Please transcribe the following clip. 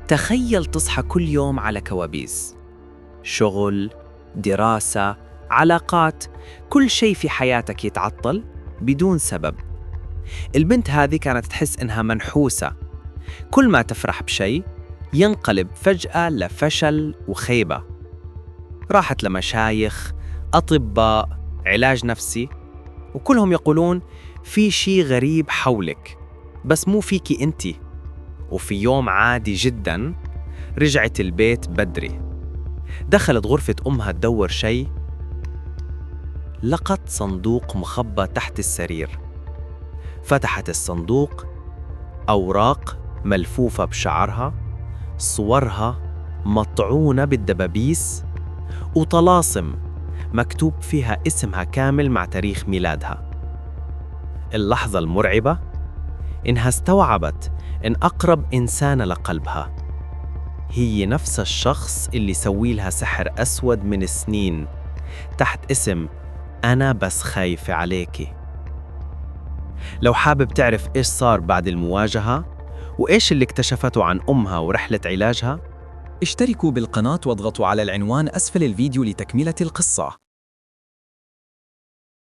تخيل تصحى كل يوم على كوابيس، شغل، دراسة، علاقات، كل شيء في حياتك يتعطل بدون سبب. البنت هذه كانت تحس إنها منحوسة، كل ما تفرح بشيء ينقلب فجأة لفشل وخيبة. راحت لمشايخ، أطباء، علاج نفسي، وكلهم يقولون في شيء غريب حولك، بس مو فيكي أنتي. وفي يوم عادي جداً رجعت البيت بدري، دخلت غرفة أمها تدور شيء، لقت صندوق مخبى تحت السرير. فتحت الصندوق، أوراق ملفوفة بشعرها، صورها مطعونة بالدبابيس، وطلاسم مكتوب فيها اسمها كامل مع تاريخ ميلادها. اللحظة المرعبة إنها استوعبت إن أقرب إنسان لقلبها هي نفس الشخص اللي سوي لها سحر أسود من سنين تحت اسم أنا بس خايفة عليكي. لو حابب تعرف إيش صار بعد المواجهة وإيش اللي اكتشفته عن أمها ورحلة علاجها، اشتركوا بالقناة واضغطوا على العنوان أسفل الفيديو لتكملة القصة.